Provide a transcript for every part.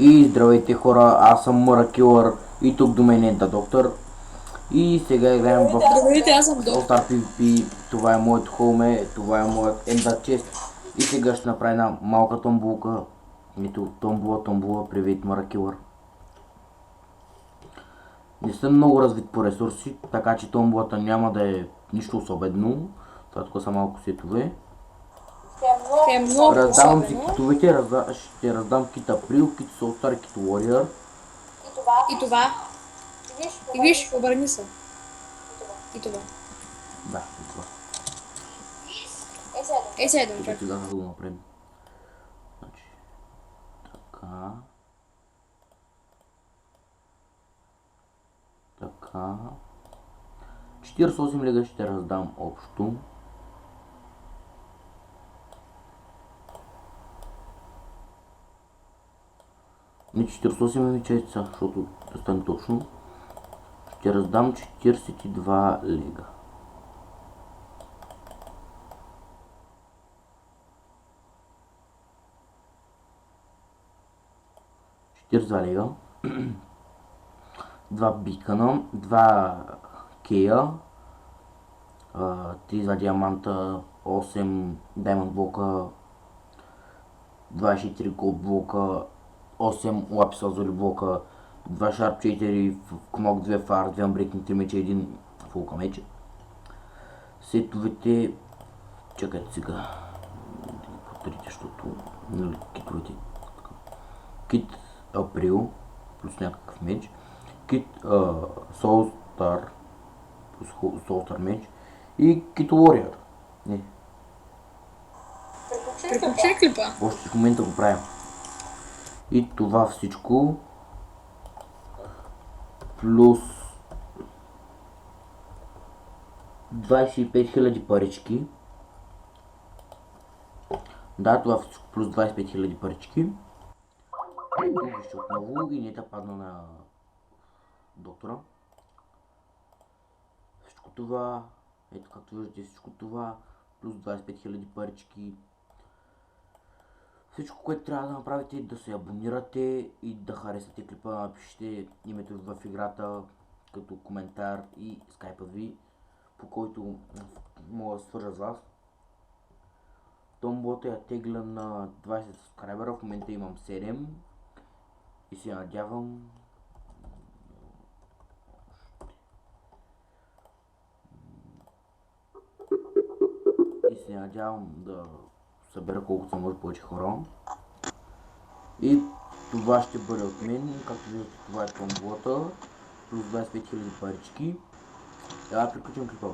И здравейте хора, аз съм Мъркилър и тук до мен е Да Доктор. И сега играем в Здравейте, аз съм All Доктор. Star PvP. Това е моето хоуме, това е моят Ender Chest. И сега ще направя една малка томбулка. Ето, томбула, привет Мъркилър. Не съм много развит по ресурси, така че томбулата няма да е нищо особено. Това тук са малко сетове. Е много Раздавам си особено. китовете, ще раздам кит Април, кит Soul Star, кит Warrior. И това. И виж, обърни се. И това. Да, и това. Ей, седем, Тук чак. сега да го направим. Значи, така. Така. 48 лега ще раздам общо. Не 48 момичеца, защото да стане точно. Ще раздам 42 лега. Лега. 2 бикана, 2 кея, 32 диаманта, 8 даймонд блока, 24 голд блока, 8 лапис лазури блока, 2 шарп 4, кнок 2 фар, 2 амбрекни 3 меча, 1 фулка меча. Сетовете, чакайте сега, да ги повторите, защото китовете. Кит Април плюс някакъв меч, кит Soul Star плюс Soul Star меч и кит Warrior. Не, Приключи клипа. още в момента го правим. И това всичко плюс 25 000 парички. Да, това всичко плюс 25 000 парички. Вижте отново и нета падна на доктора. Всичко това, ето както виждате, всичко това плюс 25 000 парички. Всичко, което трябва да направите е да се абонирате и да харесате клипа, напишете името в играта като коментар и скайпа ви, по който мога да свържа с вас. Томбото я тегля на 20 сабскрайбера, в момента имам 7 и се надявам да събера колкото се може повече хора. И това ще бъде от мен, както виждате, това е томболата, плюс 25 000 парички. Сега приключим клипа.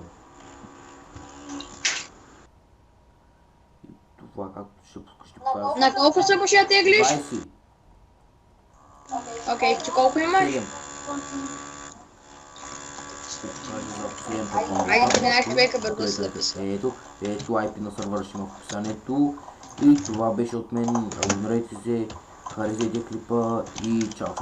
И това както ще покажа. На колко се ще теглиш? 20. Окей, че колко имаш? 7. Ще покажа за последната томбола. Айде, 13 човека бързо се записва. Ето IP на сървъра ще има в описанието. И това беше от мен. Абонирайте се, харесайте клипа и чао.